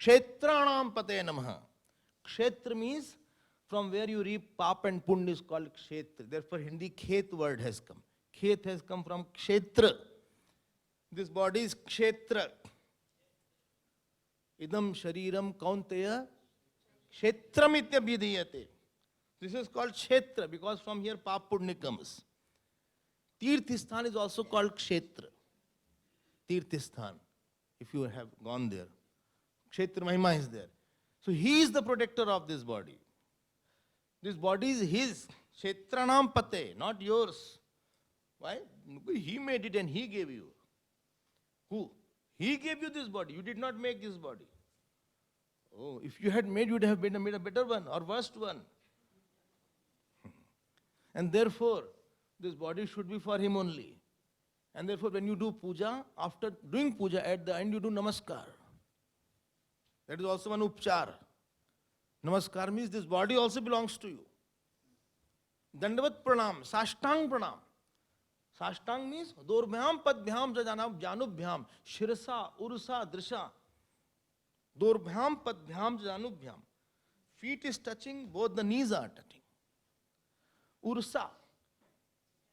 Kshetranam pate namaha. Kshetra means from where you reap pap and punya is called kshetra. Therefore, Hindi khet word has come. Khet has come from kshetra. This body is kshetra. Idam shariram kaunteya kshetram ityabhidhiyate. This is called kshetra because from here pap punya comes. Tirthistan is also called kshetra. Tirthistan, if you have gone there. Kshetra Mahima is there. So he is the protector of this body. This body is his. Kshetranam pate, not yours. Why? He made it and he gave you. Who? He gave you this body. You did not make this body. Oh, if you had made, you would have made a better one or worst one. And therefore, this body should be for him only. And therefore, when you do puja, after doing puja, at the end you do namaskar. That is also one upchar. Namaskar means this body also belongs to you. Dandavat pranam, sashtang pranam. Sashtang means dorbhyam padbhyam janubhyam, shirasa, urusa, drisha. Dorbhyam padbhyam janubhyam. Feet is touching, both the knees are touching. Ursa,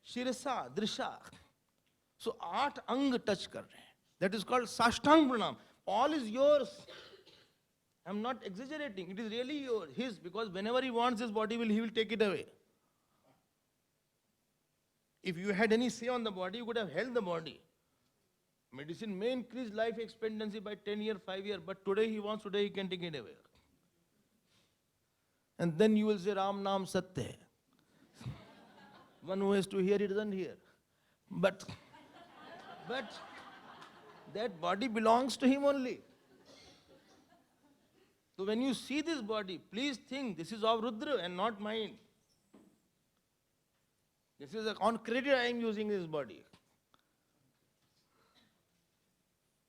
shirasa, drisha. So 8 ang touch kar rahe. That is called sashtang pranam. All is yours. I am not exaggerating. It is really yours, his, because whenever he wants his body, he will take it away. If you had any say on the body, you could have held the body. Medicine may increase life expectancy by 10 years, 5 years, but today he wants, today he can take it away. And then you will say, Ram Naam Satya hai. One who has to hear it doesn't hear. But that body belongs to him only. So when you see this body, please think this is of Rudra and not mine. This is on credit I am using this body.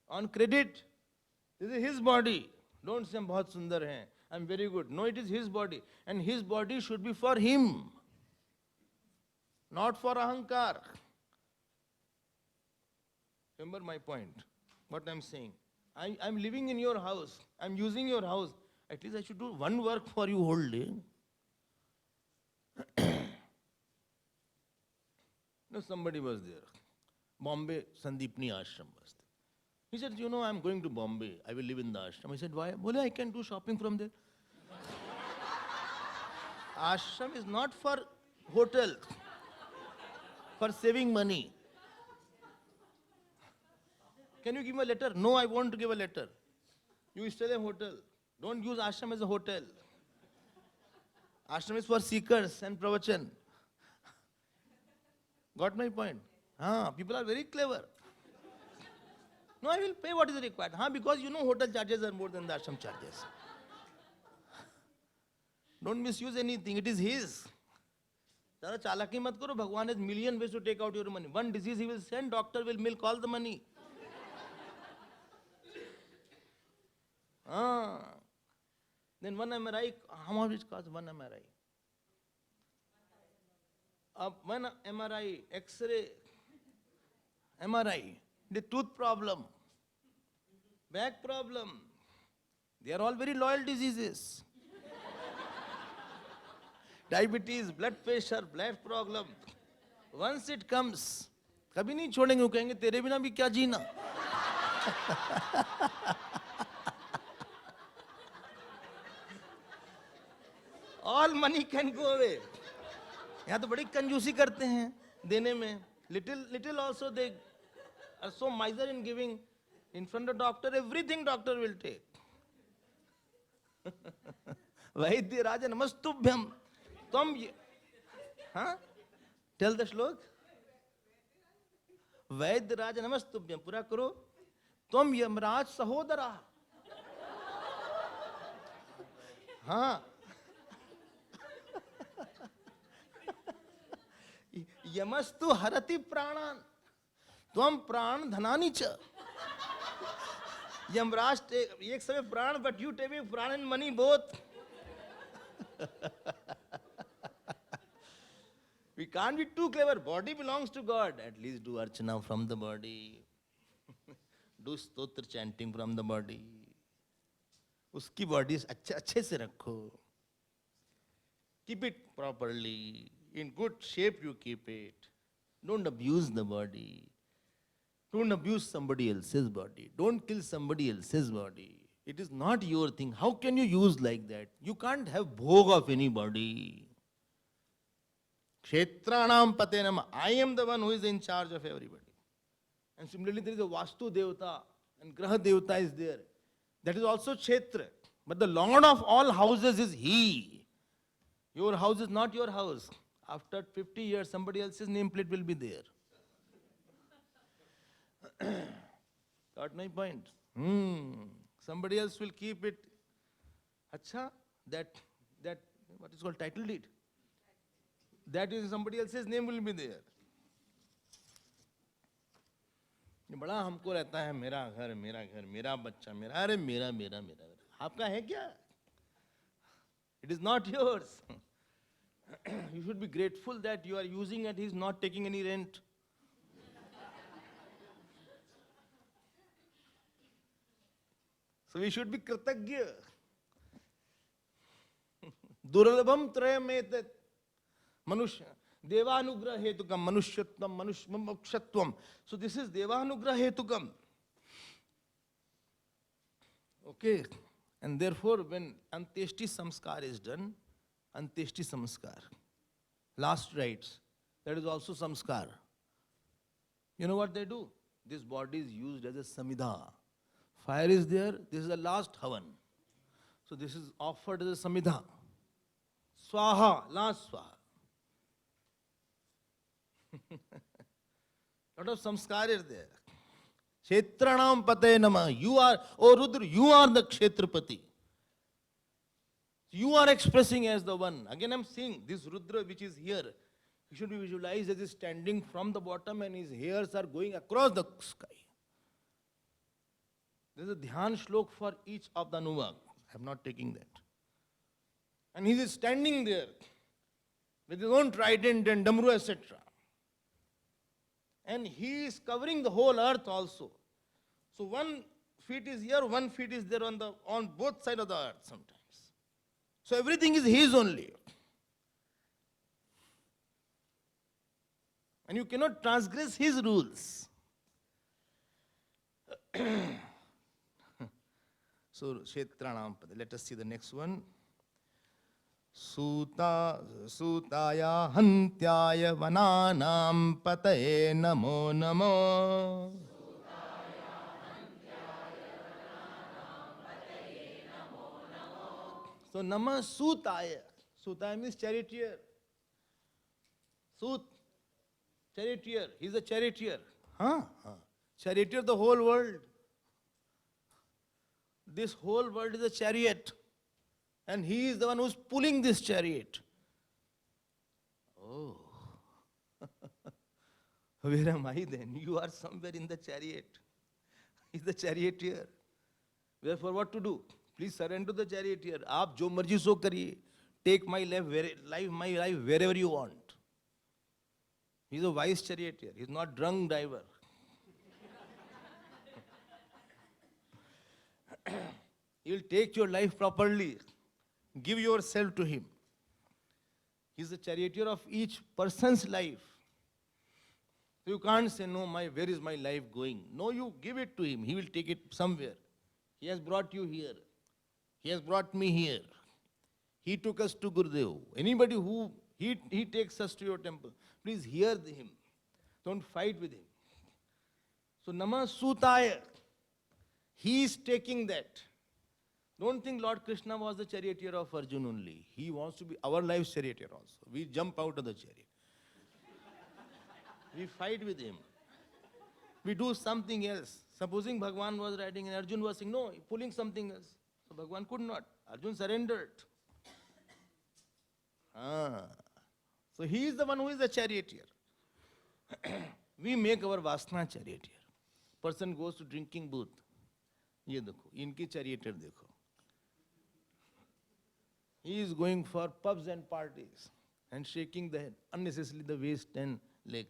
On credit, this is his body. Don't say I'm bahut sundar hai, I'm very good. No, it is his body. And his body should be for him, not for ahankar. Remember my point, what I'm saying. I'm living in your house. I'm using your house. At least I should do one work for you whole day. No, somebody was there. Bombay, Sandeepni Ashram was there. He said, you know, I'm going to Bombay. I will live in the ashram. I said, why? Bole, I can do shopping from there. Ashram is not for hotel, for saving money. Can you give me a letter? No, I want to give a letter. You stay in a hotel. Don't use ashram as a hotel. Ashram is for seekers and pravachan. Got my point? People are very clever. No, I will pay what is required. Because you know hotel charges are more than the ashram charges. Don't misuse anything. It is his. Zara chalaki mat karo. Bhagwan has million ways to take out your money. One disease he will send, doctor will milk all the money. Then one MRI, how much it costs one MRI? One MRI, X-ray, MRI, the tooth problem, back problem, they are all very loyal diseases. Diabetes, blood pressure, blood problem. Once it comes, कभी नहीं छोड़ेंगे, वो कहेंगे तेरे बिना भी क्या जीना. All money can go away. यहाँ तो बड़ी कंजूसी करते हैं देने में. Little also they are so miser in giving. In front of doctor, everything doctor will take. Vaidya Raja Namastubhyam. Tell the shlok. Vaidya Raja Namastubhyam. Pura karo. Tum Yamraj Sahodara. यमस्तु हरति प्राणान त्वम प्राण धनानि च. यमराज एक समय प्राण, but you take प्राण and money both. We can't be too clever. Body belongs to God. At least do archana from the body. Do stotra chanting from the body. उसकी body अच्छे अच्छे से रखो. Keep it properly. In good shape you keep it. Don't abuse the body. Don't abuse somebody else's body. Don't kill somebody else's body. It is not your thing. How can you use like that? You can't have bhog of anybody. Kshetranam patenam. I am the one who is in charge of everybody. And similarly, there is a Vastu Devata and Graha Devata is there. That is also Kshetra. But the Lord of all houses is He. Your house is not your house. After 50 years, somebody else's nameplate will be there. Got my point? Somebody else will keep it. Acha, that what is called title deed. That is somebody else's name will be there. ये बड़ा हमको रहता है मेरा घर मेरा बच्चा मेरा अरे मेरा आपका है क्या? It is not yours. You should be grateful that you are using it. He is not taking any rent. So we should be kritagya. Durlabham trayam etat manushya. Devanugrah hetukam manushyatvam manushyakshatvam. So this is Devanugrah hetukam. Okay. And therefore when Antyeshti samskar is done, Antyeshti samskar, last rites, that is also samskar. You know what they do? This body is used as a samidha. Fire is there, this is the last havan. So this is offered as a samidha. Swaha, last swaha. Lot of samskar is there. Kshetranam pate nama. You are, oh Rudra, you are the Kshetrapati. You are expressing as the one. Again I am saying, this Rudra which is here, he should be visualized as he is standing from the bottom and his hairs are going across the sky. There is a dhyan shlok for each of the Anuvag. I am not taking that. And he is standing there with his own trident and damru, etc. And he is covering the whole earth also. So 1 feet is here, 1 feet is there on both sides of the earth sometimes. So everything is his only. And you cannot transgress his rules. So Kshetranam pada. Let us see the next one. Sutaya hantyaya vananam pataye namo namo. So Nama Sutaya. Sutaya means charioteer. Sut, charioteer. He is a charioteer. Charioteer the whole world. This whole world is a chariot. And he is the one who is pulling this chariot. Oh. Where am I then? You are somewhere in the chariot. He is the charioteer. Therefore what to do? Please surrender to the charioteer. आप जो मर्जी सो करिए. Take my life wherever you want. He is a wise charioteer. He is not drunk driver. He will take your life properly. Give yourself to him. He is the charioteer of each person's life. So you can't say, no, where is my life going? No, you give it to him. He will take it somewhere. He has brought you here. He has brought me here. He took us to Gurudev. Anybody who, he takes us to your temple. Please hear him. Don't fight with him. So Nama Sutaya. He is taking that. Don't think Lord Krishna was the charioteer of Arjuna only. He wants to be our life's charioteer also. We jump out of the chariot. We fight with him. We do something else. Supposing Bhagwan was riding and Arjuna was saying, no, pulling something else. So Bhagwan could not. Arjuna surrendered. So he is the one who is the charioteer. We make our Vasana charioteer. Person goes to drinking booth. ये देखो, इनकी charioteer देखो. He is going for pubs and parties and shaking the head, unnecessarily the waist and leg.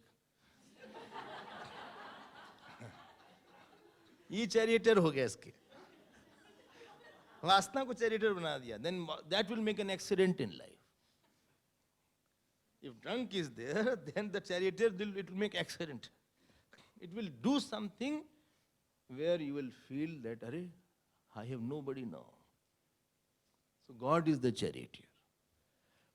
ये charioteer हो गया इसके. वासना को चैरिटर बना दिया, then that will make an accident in life. If drunk is there, then the charioteer it will make accident. It will do something where you will feel that, Arey, I have nobody now. So God is the charioteer.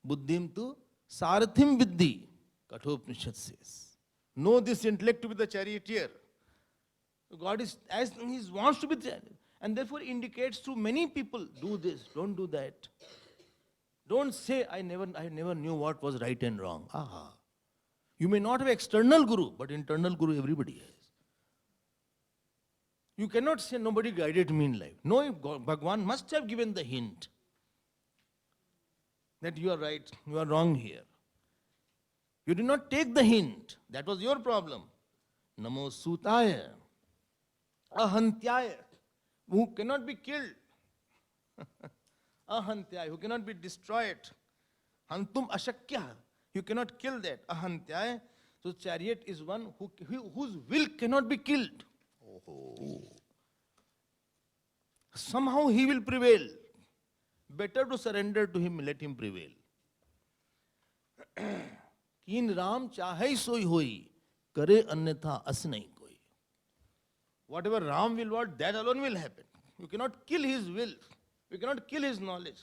Buddhim tu sarathim viddhi, Kathopanishad says. Know this intellect to be the charioteer. So God is, as He wants to be there, and therefore indicates to many people, do this, don't do that. Don't say, I never knew what was right and wrong. Aha. You may not have external guru, but internal guru everybody has. You cannot say nobody guided me in life. No, Bhagwan must have given the hint that you are right, you are wrong here. You did not take the hint. That was your problem. Namo Sutaya, Ahantyaya, who cannot be killed. Ahantyaya, who cannot be destroyed. Hantum Ashakya, you cannot kill that. Ahantyaya. So chariot is one whose will cannot be killed. Oh. Somehow he will prevail. Better to surrender to him, let him prevail. Kin Ram chahai soi hoi, kare अन्यथा as nahi koi. Whatever Ram will want, that alone will happen. You cannot kill his will. You cannot kill his knowledge.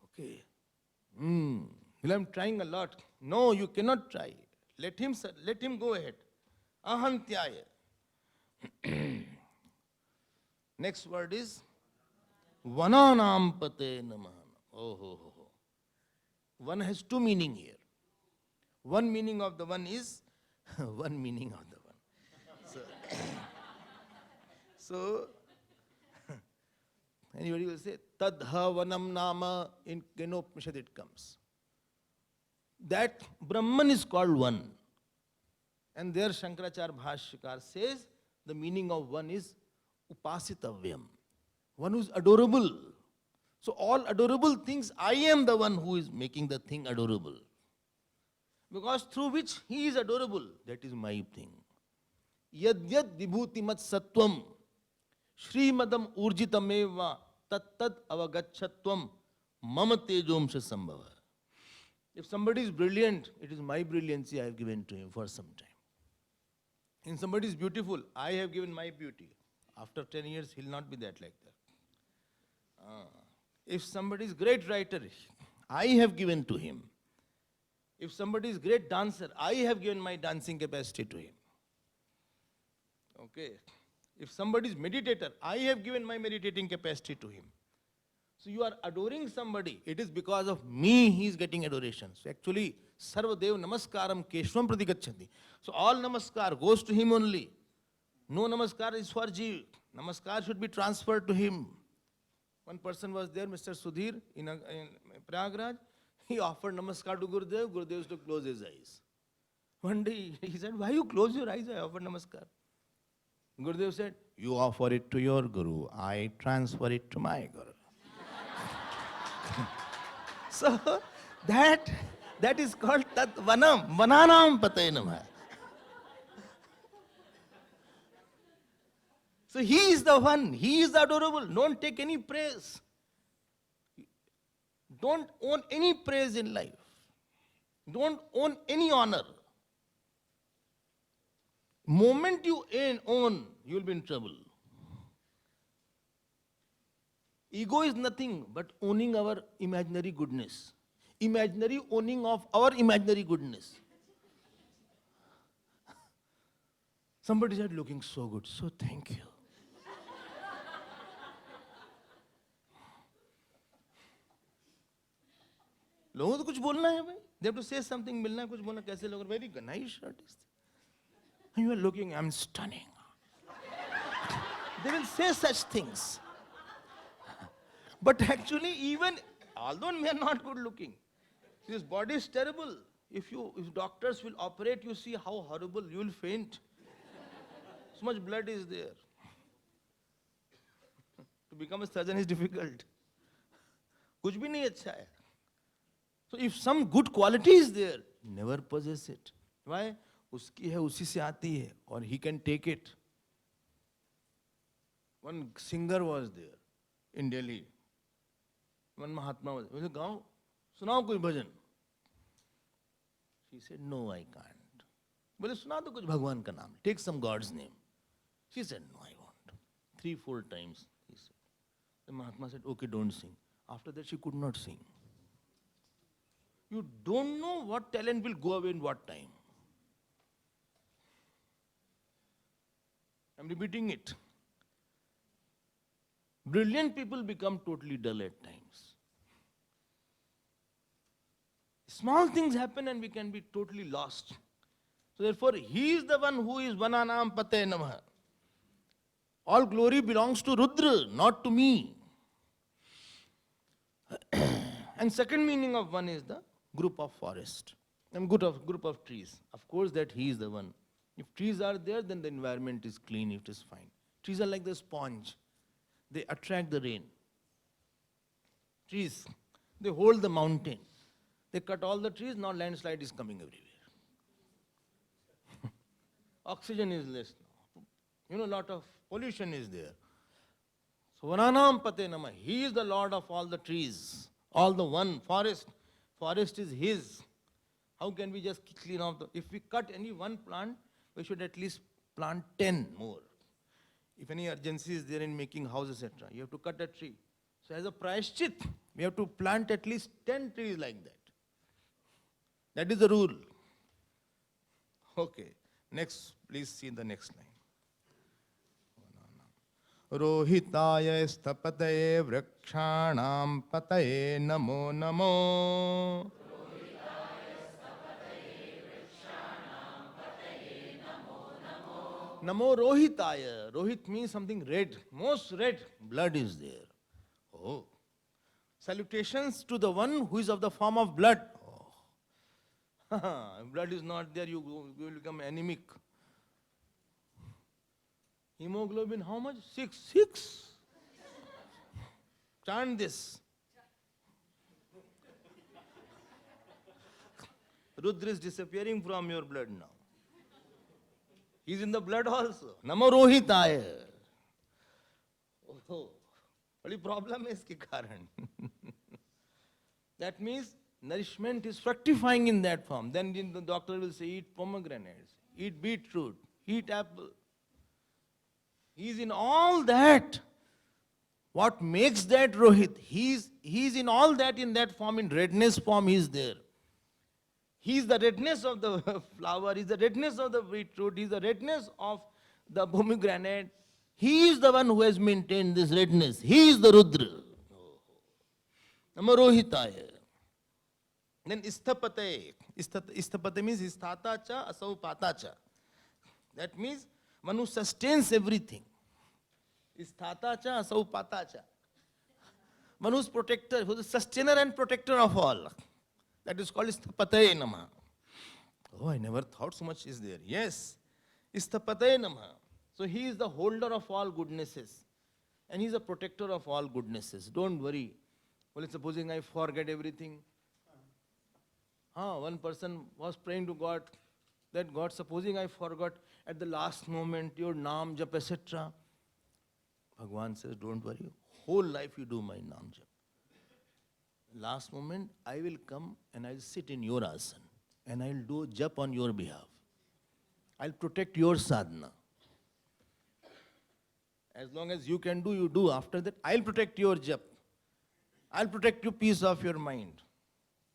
Okay. Well, I'm trying a lot. No, you cannot try. Let him go ahead. Ahantyaya. Next word is Vananam Pate Namaha. Oh. One has two meaning here. One meaning of the one is one meaning of the one. So anybody will say Tadha Vanam Nama, in Kenopanishad it comes. That Brahman is called one. And there Shankaracharya Bhashyakar says the meaning of one is Upasitavyam. One who is adorable. So all adorable things, I am the one who is making the thing adorable. Because through which he is adorable, that is my thing. Yad yad vibhutimat sattvam, Shrimadam urjitameva, tat tat avagachatvam, mama tejomsha sambhava. If somebody is brilliant, it is my brilliancy I have given to him for some time. If somebody is beautiful, I have given my beauty. After 10 years, he'll not be that like that. If somebody is great writer, I have given to him. If somebody is great dancer, I have given my dancing capacity to him. Okay. If somebody is meditator, I have given my meditating capacity to him. So you are adoring somebody. It is because of me he is getting adoration. So actually, Sarvadev Namaskaram Keshvam Pradigachanti. So all Namaskar goes to him only. No Namaskar is for Jeev. Namaskar should be transferred to him. One person was there, Mr. Sudhir, in Prayagraj. He offered Namaskar to Gurudev. Gurudev used to close his eyes. One day he said, why you close your eyes? I offered Namaskar. Gurudev said, you offer it to your Guru. I transfer it to my Guru. So that is called Tat Vanam. Vananam Pate Namaha. So he is the one, he is the adorable. Don't take any praise. Don't own any praise in life. Don't own any honor. Moment you own, you will be in trouble. Ego is nothing but owning our imaginary goodness. Imaginary owning of our imaginary goodness. Somebody said, looking so good, so thank you. लोगों को कुछ बोलना है भाई. They have to say something, मिलना है कुछ बोलना, कैसे लोग, very nice shirt is this. And you are looking, I'm stunning. They will say such things. But actually, even although we are not good looking, this body is terrible. If doctors will operate, you see how horrible, you will faint. So much blood is there. To become a surgeon is difficult. कुछ भी नहीं अच्छा है. So if some good quality is there, never possess it. Why? उसकी है, उसी से आती है, और he can take it. One singer was there in Delhi. One Mahatma was there. He said, "Gaओ, सुनाओ कोई भजन." She said, "No, I can't." बोले सुना दो कुछ भगवान का नाम. Take some God's name. She said, "No, I won't." 3-4 times he said. The Mahatma said, "Okay, don't sing." After that, she could not sing. You don't know what talent will go away in what time. I'm repeating it. Brilliant people become totally dull at times. Small things happen and we can be totally lost. So therefore, he is the one who is Vananam Pate Namah. All glory belongs to Rudra, not to me. And second meaning of one is the group of forest and group of trees. Of course, that he is the one. If trees are there, then the environment is clean, it is fine. Trees are like the sponge. They attract the rain. Trees, they hold the mountain. They cut all the trees, now landslide is coming everywhere. Oxygen is less now. Lot of pollution is there. So Vananam Pate Nama, he is the Lord of all the trees, all the one forest. Forest is his. How can we just clean off if we cut any one plant, we should at least plant 10 more. If any urgency is there in making houses, etc., you have to cut a tree. So as a prayashchit, we have to plant at least 10 trees like that. That is the rule. Okay. Next, please see the next line. Rohitaya sthapataye vrikshanam pataye namo namo. Namo Rohitaya. Rohit means something red. Most red blood is there. Oh. Salutations to the one who is of the form of blood. Oh. If blood is not there, you will become anemic. Hemoglobin, how much? 6. 6. Chant this. Rudra is disappearing from your blood now. He is in the blood also. Namo Rohitaya. Oh, bड़ी problem है इसके कारण. That means nourishment is fructifying in that form. Then the doctor will say, eat pomegranates, eat beetroot, eat apple. He is in all that. What makes that Rohit? He is in all that in that form, in redness form he is there. He is the redness of the flower, he is the redness of the beetroot, he is the redness of the pomegranate. He is the one who has maintained this redness. He is the Rudra. Namarohitaya. Then isthapate. Isthapate means isthata cha asau pata cha. That means one who sustains everything. Isthata cha asau pata cha. One who is protector, who is sustainer and protector of all. That is called Isthapataye Namaha. Oh, I never thought so much is there. Yes, Isthapataye Namaha. So he is the holder of all goodnesses. And he is a protector of all goodnesses. Don't worry. Well, supposing I forget everything. One person was praying to God, that God, supposing I forgot at the last moment your naam jap, etc. Bhagwan says, don't worry. Whole life you do my naam jap. Last moment, I will come and I'll sit in your asana and I'll do jap on your behalf. I'll protect your sadhana. As long as you can do, you do. After that, I'll protect your jap. I'll protect your peace of your mind.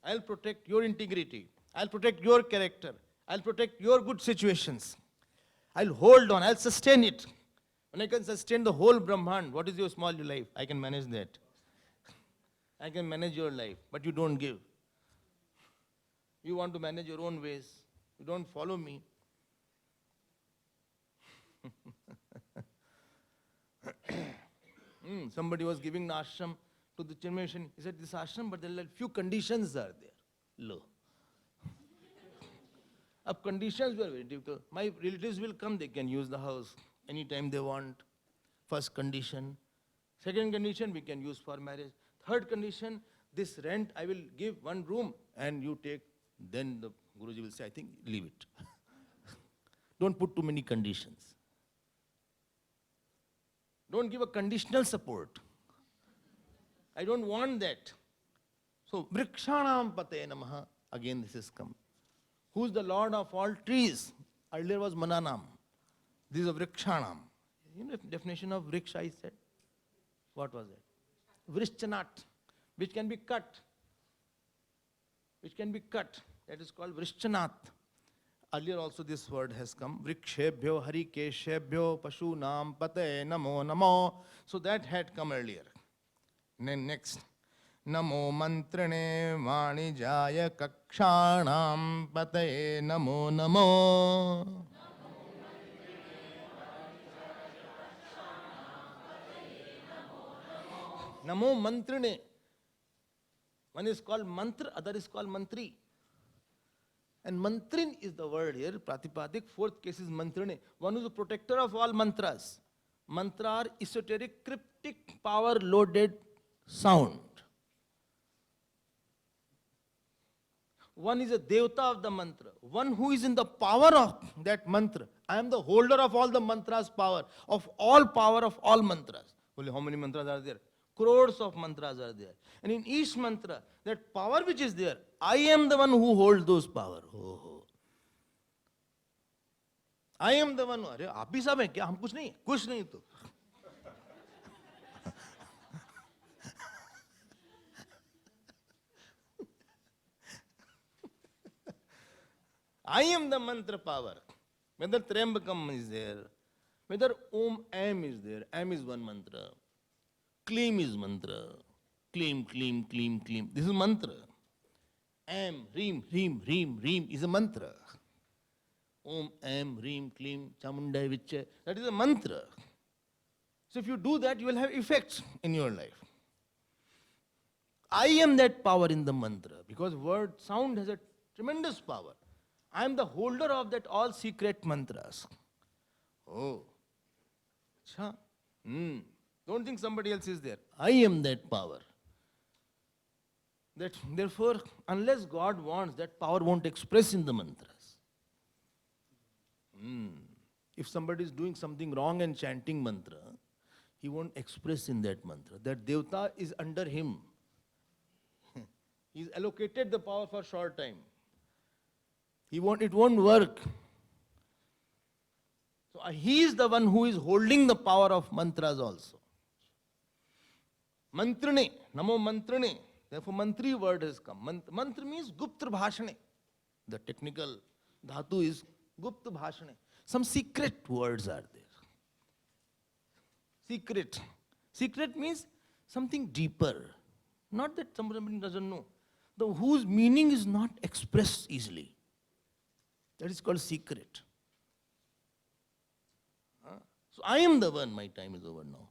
I'll protect your integrity. I'll protect your character. I'll protect your good situations. I'll hold on. I'll sustain it. When I can sustain the whole Brahman, what is your small life? I can manage that. I can manage your life, but you don't give. You want to manage your own ways. You don't follow me. Somebody was giving an ashram to the Chinmay. He said, this ashram, but there are few conditions are there. Low. Up conditions were very difficult. My relatives will come, they can use the house anytime they want. First condition. Second condition, we can use for marriage. Third condition, this rent I will give one room and you take. Then the Guruji will say, I think, leave it. Don't put too many conditions. Don't give a conditional support. I don't want that. So, Vrikshanam Pate Namaha. Again, this is come. Who's the Lord of all trees? Earlier was Mananam. This is a Vrikshanam. You know the definition of Vriksha, I said? What was it? Vrishchanat, which can be cut. Which can be cut. That is called Vrishchanat. Earlier also this word has come. Vrikshebhyo harikeshebhyo pashunam pate namo namo. So that had come earlier. Then next. Namo mantrane vanijaya kakshanam pate namo namo. Namo mantrane. One is called mantra, other is called mantri. And mantrin is the word here, Pratipadik. Fourth case is mantrane. One is the protector of all mantras. Mantra are esoteric, cryptic, power-loaded sound. One is a devta of the mantra. One who is in the power of that mantra. I am the holder of all the mantras' power, of all mantras. Only how many mantras are there? Crores of mantras are there. And in each mantra, that power which is there, I am the one who holds those power. Oh. I am the one. अरे आप भी सब हैं क्या? हम कुछ नहीं तो. I am the mantra power. Whether Trembakam is there, whether Om Am is there, Am is one mantra. Kleem is mantra. Kleem, kleem, kleem, kleem. This is mantra. Am, Reem, Reem, Reem, Reem is a mantra. Om, Am, Reem, Kleem, Chamundai, Vichya. That is a mantra. So if you do that, you will have effects in your life. I am that power in the mantra because word sound has a tremendous power. I am the holder of that all secret mantras. Oh. Achha. Don't think somebody else is there. I am that power. Therefore, unless God wants, that power won't express in the mantras. If somebody is doing something wrong and chanting mantra, he won't express in that mantra. That devta is under him. He's allocated the power for a short time. It won't work. So he is the one who is holding the power of mantras also. Mantrane, namo mantrane. Therefore, mantri word has come. Mantra means gupta bhashane. The technical dhatu is gupta bhashane. Some secret words are there. Secret. Secret means something deeper. Not that somebody doesn't know. Whose meaning is not expressed easily. That is called secret. So I am the one. My time is over now.